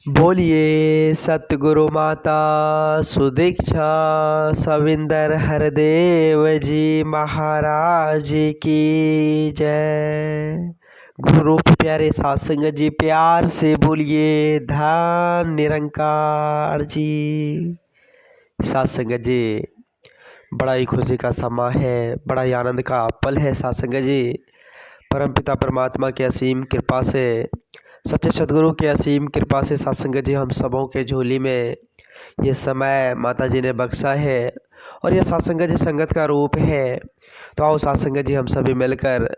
बोलिए सतगुरु माता सुदीक्षा सविंदर हरदेव जी महाराज की जय। गुरु रूप प्यारे सत्संग जी प्यार से बोलिए धन निरंकार जी। सत्संग जी बड़ा ही खुशी का समय है, बड़ा ही आनंद का पल है सत्संग जी। परमपिता परमात्मा की असीम कृपा से, सच्चे सदगुरु की असीम कृपा से सत्संग जी हम सबों के झोली में ये समय माता जी ने बख्शा है और यह सत्संग जी संगत का रूप है। तो आओ सत्संग जी हम सभी मिलकर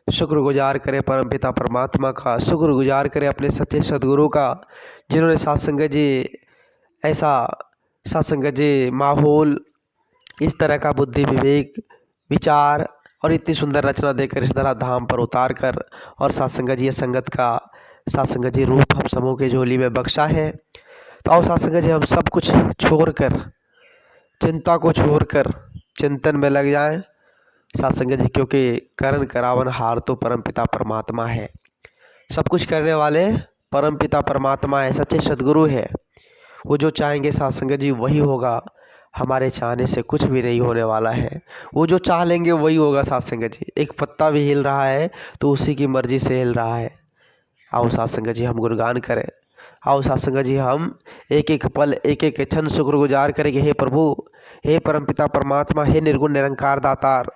शुक्रगुजार करें परमपिता परमात्मा का, शुक्रगुजार करें अपने सच्चे सदगुरु का, जिन्होंने सत्संग जी ऐसा सत्संग जी माहौल, इस तरह का बुद्धि विवेक विचार और इतनी सुंदर रचना देकर इस तरह धाम पर उतार कर और सत्संग जी संगत का सत्संग जी रूप हम सबों के झोली में बख्शा है। तो आओ सत्संग जी हम सब कुछ छोड़कर, चिंता को छोड़कर चिंतन में लग जाएं सत्संग जी, क्योंकि करण करावन हार तो परमपिता परमात्मा है। सब कुछ करने वाले परमपिता परमात्मा है, सच्चे सदगुरु है। वो जो चाहेंगे सत्संग जी वही होगा। हमारे चाहने से कुछ भी नहीं होने वाला है। वो जो चाह लेंगे वही होगा सत्संग जी। एक पत्ता भी हिल रहा है तो उसी की मर्जी से हिल रहा है। आओ सत्संग जी हम गुणगान करें। आओ सत्संग जी हम एक एक पल एक एक क्षण शुक्रगुजार करेंगे। हे प्रभु, हे परमपिता परमात्मा, हे निर्गुण निरंकार दातार,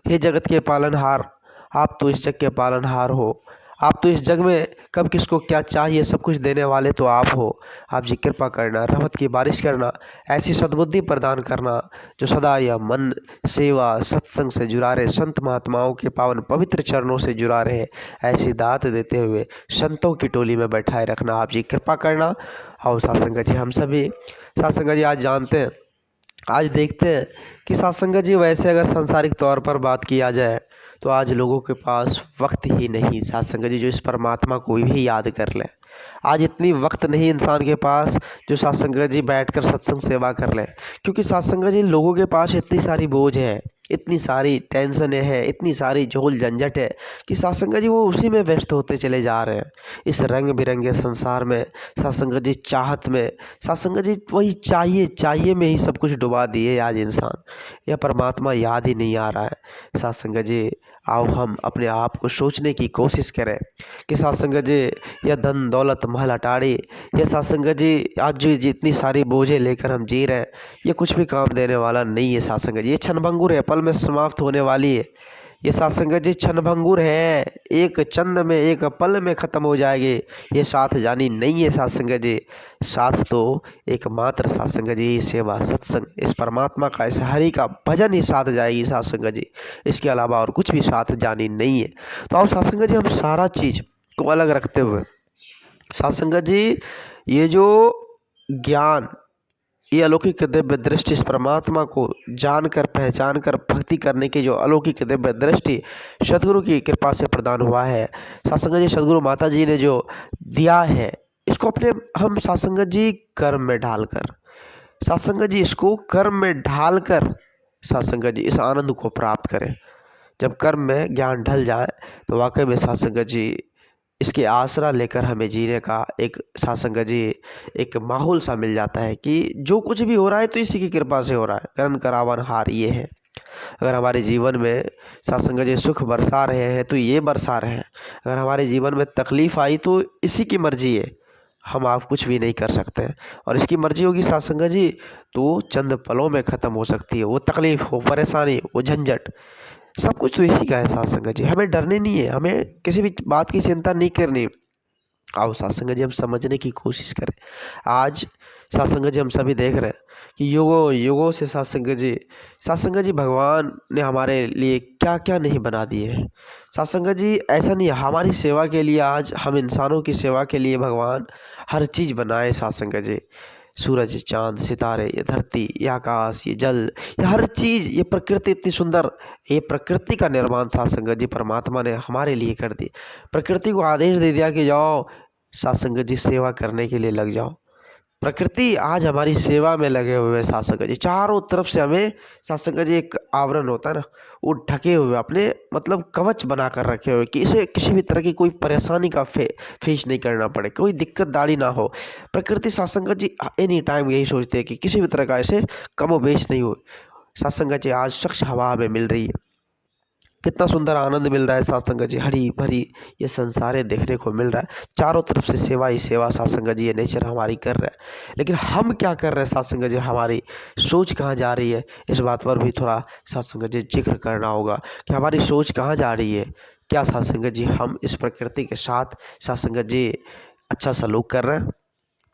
हे जगत के पालनहार, आप तो इस जग के पालनहार हो। आप तो इस जग में कब किसको क्या चाहिए सब कुछ देने वाले तो आप हो। आप जी कृपा करना, रहमत की बारिश करना, ऐसी सद्बुद्धि प्रदान करना जो सदा यह मन सेवा सत्संग से जुड़ा रहे, संत महात्माओं के पावन पवित्र चरणों से जुड़ा रहे। ऐसी दात देते हुए संतों की टोली में बैठाए रखना, आप जी कृपा करना। आओ सत्संग जी हम सभी सत्संग जी आज जानते हैं, आज देखते हैं कि सत्संग जी वैसे अगर सांसारिक तौर पर बात किया जाए तो आज लोगों के पास वक्त ही नहीं सत्संग जी जो इस परमात्मा को भी याद कर ले। आज इतनी वक्त नहीं इंसान के पास जो सत्संग जी बैठकर सत्संग सेवा कर ले, क्योंकि सत्संग जी लोगों के पास इतनी सारी बोझ है, इतनी सारी टेंशनें हैं, इतनी सारी झोल झंझट है कि सत्संग जी वो उसी में व्यस्त होते चले जा रहे हैं। इस रंग बिरंगे संसार में सत्संग जी चाहत में, सत्संग जी वही चाहिए चाहिए में ही सब कुछ डुबा दिए आज इंसान। यह परमात्मा याद ही नहीं आ रहा है। सत्संग जी आओ हम अपने आप को सोचने की कोशिश करें कि सत्संग जी यह धन दौलत महल अटारी, यह सत्संग जी आज जो जितनी सारी बोझें लेकर हम जी रहे हैं ये कुछ भी काम देने वाला नहीं है। सत्संग जी ये क्षणभंगुर है, पल में समाप्त होने वाली है। ये सत्संग जी क्षणभंगुर है, एक चंद में एक पल में ख़त्म हो जाएगी। ये साथ जानी नहीं है सत्संग जी। साथ तो एकमात्र सत्संग जी सेवा सत्संग, इस परमात्मा का, इस हरि का भजन ही साथ जाएगी सत्संग जी। इसके अलावा और कुछ भी साथ जानी नहीं है। तो आओ सत्संग जी हम सारा चीज़ को अलग रखते हुए सत्संग जी ये जो ज्ञान, ये अलौकिक दिव्य दृष्टि, इस परमात्मा को जानकर पहचान कर भक्ति करने की जो अलौकिक दिव्य दृष्टि सदगुरु की कृपा से प्रदान हुआ है, सत्संग जी सदगुरु माता जी ने जो दिया है, इसको अपने हम सत्संग जी कर्म में ढालकर, सत्संग जी इसको कर्म में ढालकर सत्संग जी इस आनंद को प्राप्त करें। जब कर्म में ज्ञान ढल जाए तो वाकई में सत्संग जी इसके आसरा लेकर हमें जीने का एक सत्संग जी एक माहौल सा मिल जाता है कि जो कुछ भी हो रहा है तो इसी की कृपा से हो रहा है। करण करावन हार ये है। अगर हमारे जीवन में सत्संग जी सुख बरसा रहे हैं तो ये बरसा रहे हैं। अगर हमारे जीवन में तकलीफ आई तो इसी की मर्जी है, हम आप कुछ भी नहीं कर सकते हैं। और इसकी मर्जी होगी सत्संग जी तो चंद पलों में ख़त्म हो सकती है। वो तकलीफ, वो परेशानी, वो झंझट, सब कुछ तो इसी का है सत्संग जी। हमें डरने नहीं है, हमें किसी भी बात की चिंता नहीं करनी। आओ सत्संग जी हम समझने की कोशिश करें। आज सत्संग जी हम सभी देख रहे हैं कि युगों युगों से सत्संग जी भगवान ने हमारे लिए क्या क्या नहीं बना दिए हैं। सत्संग जी ऐसा नहीं है, हमारी सेवा के लिए, आज हम इंसानों की सेवा के लिए भगवान हर चीज़ बनाए सत्संग जी। सूरज, चांद, सितारे, ये धरती, ये आकाश, ये जल, ये हर चीज़, ये प्रकृति इतनी सुंदर, ये प्रकृति का निर्माण सत्संग जी परमात्मा ने हमारे लिए कर दी। प्रकृति को आदेश दे दिया कि जाओ सत्संग जी सेवा करने के लिए लग जाओ। प्रकृति आज हमारी सेवा में लगे हुए हैं साथ संगत जी। चारों तरफ से हमें साथ संगत जी एक आवरण होता है ना, वो ढके हुए अपने मतलब कवच बना कर रखे हुए कि इसे किसी भी तरह की कोई परेशानी का फेस नहीं करना पड़े, कोई दिक्कत दाड़ी ना हो। प्रकृति साथ संगत जी एनी टाइम यही सोचते हैं कि किसी भी तरह का ऐसे कमोबेश नहीं हो। साथ संगत जी आज स्वच्छ हवा हमें मिल रही है, कितना सुंदर आनंद मिल रहा है साथ संगत जी, हरी भरी ये संसार देखने को मिल रहा है। चारों तरफ से सेवा ही सेवा साथ संगत जी ये नेचर हमारी कर रहा है। लेकिन हम क्या कर रहे हैं साथ संगत जी, हमारी सोच कहाँ जा रही है, इस बात पर भी थोड़ा साथ संगत जी जिक्र करना होगा कि हमारी सोच कहाँ जा रही है। क्या साथ संगत जी हम इस प्रकृति के साथ संगत जी अच्छा सलूक कर रहे हैं,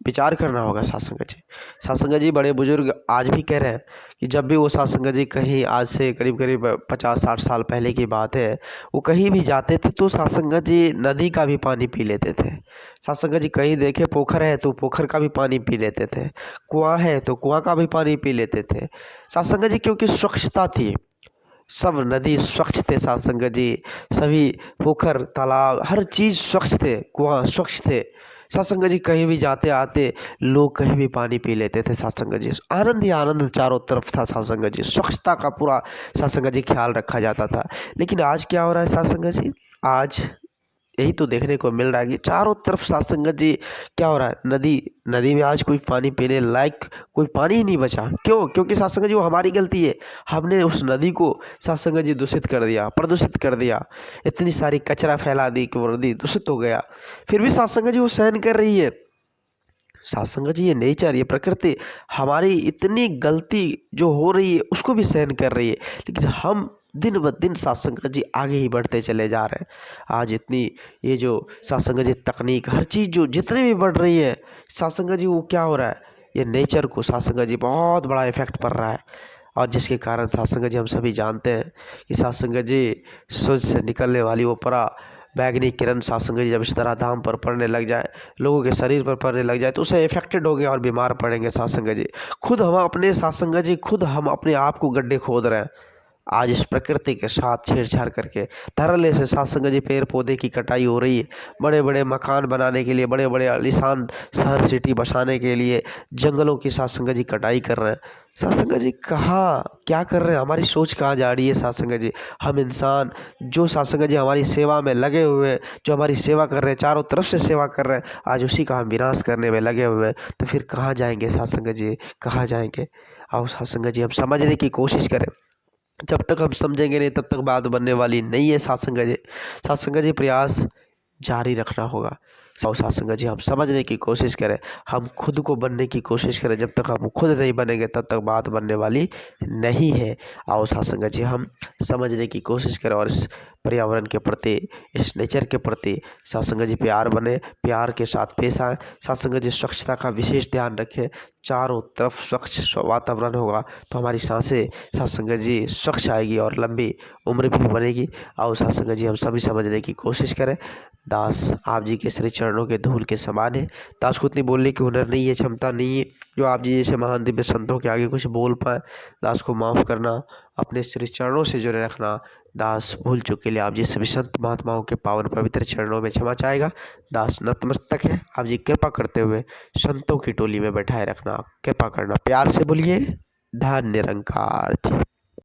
विचार करना होगा साथ संगत जी। साथ संगत जी बड़े बुजुर्ग आज भी कह रहे हैं कि जब भी वो साथ संगत जी कहीं आज से करीब करीब 50-60 साल पहले की बात है, वो कहीं भी जाते थे तो साथ संगत जी नदी का भी पानी पी लेते थे। साथ संगत जी कहीं देखे पोखर है तो पोखर का भी पानी पी लेते थे, कुआं है तो कुआं का भी पानी पी लेते थे साथ संगत जी, क्योंकि स्वच्छता थी। सब नदी स्वच्छ थे साथ संगत जी, सभी पोखर तालाब हर चीज़ स्वच्छ थे, कुआं स्वच्छ थे साथ संगत जी। कहीं भी जाते आते लोग कहीं भी पानी पी लेते थे साथ संगत जी, आनंद ही आनंद चारों तरफ था साथ संगत जी, स्वच्छता का पूरा साथ संगत जी ख्याल रखा जाता था। लेकिन आज क्या हो रहा है साथ संगत जी, आज यही तो देखने को मिल रहा है कि चारों तरफ साथ संगत जी क्या हो रहा है, नदी नदी में आज कोई पानी पीने लायक कोई पानी ही नहीं बचा। क्यों? क्योंकि साथ संगत जी वो हमारी गलती है, हमने उस नदी को साथ संगत जी दूषित कर दिया, प्रदूषित कर दिया, इतनी सारी कचरा फैला दी कि वो नदी दूषित हो गया। फिर भी साथ संगत जी वो सहन कर रही है। साथ संगत जी ये नेचर ये प्रकृति हमारी इतनी गलती जो हो रही है उसको भी सहन कर रही है, लेकिन हम दिन ब दिन साथ संगत जी आगे ही बढ़ते चले जा रहे हैं। आज इतनी ये जो साथ संगत जी तकनीक हर चीज़ जो जितनी भी बढ़ रही है साथ संगत जी, वो क्या हो रहा है, ये नेचर को साथ संगत जी बहुत बड़ा इफेक्ट पड़ रहा है। और जिसके कारण साथ संगत जी हम सभी जानते हैं कि साथ संगत जी सूर्य से निकलने वाली वो परा बैगनी किरण साथ संगत जी जब इस तरह धाम पर पड़ने लग जाए, लोगों के शरीर पर पड़ने लग जाए तो उससे इफेक्टेड हो गए और बीमार पड़ेंगे साथ संगत जी। खुद हम अपने साथ संगत जी खुद हम अपने आप को गड्ढे खोद रहे हैं आज इस प्रकृति के साथ छेड़छाड़ करके। धड़ल्ले से साथ संगत जी पेड़ पौधे की कटाई हो रही है, बड़े बड़े मकान बनाने के लिए, बड़े बड़े आलीशान शहर सिटी बसाने के लिए जंगलों की साथ संगत जी कटाई कर रहे हैं। साथ संगत जी कहाँ क्या कर रहे हैं, हमारी सोच कहाँ जा रही है साथ संगत जी। हम इंसान जो साथ संगत जी हमारी सेवा में लगे हुए हैं, जो हमारी सेवा कर रहे हैं, चारों तरफ से सेवा कर रहे हैं, आज उसी का हम विनाश करने में लगे हुए हैं, तो फिर कहाँ जाएंगे साथ संगत जी, कहाँ जाएंगे। आओ साथ संगत जी हम समझने की कोशिश करें, जब तक हम समझेंगे नहीं तब तक बात बनने वाली नहीं है साथ संगत जी। साथ संगत जी प्रयास जारी रखना होगा। साथ संगत जी हम समझने की कोशिश करें, हम खुद को बनने की कोशिश करें, जब तक हम खुद नहीं बनेंगे तब तक बात बनने वाली नहीं है। आओ साथ संगत जी हम समझने की कोशिश करें और इस पर्यावरण के प्रति, इस नेचर के प्रति साथ संगत जी प्यार बने, प्यार के साथ पेश आए। साथ संगत जी स्वच्छता का विशेष ध्यान रखें, चारों तरफ स्वच्छ वातावरण होगा तो हमारी सांसें साथ संगत जी स्वच्छ आएगी और लंबी उम्र भी बनेगी। आओ साथ संगत जी हम सभी समझने की कोशिश करें। दास आप जी के श्री चरणों के धूल के समान है। दास को इतनी बोलने की हुनर नहीं है, क्षमता नहीं है जो आप जी जैसे महान दिव्य संतों के आगे कुछ बोल पाए। दास को माफ़ करना, अपने श्री चरणों से जुड़े रखना। दास भूल चुके लिए आप जी सभी संत महात्माओं के पावन पवित्र चरणों में क्षमा चाहेगा। दास नतमस्तक है, आप जी कृपा करते हुए संतों की टोली में बैठाए रखना, कृपा करना। प्यार से बोलिए धन निरंकार जी।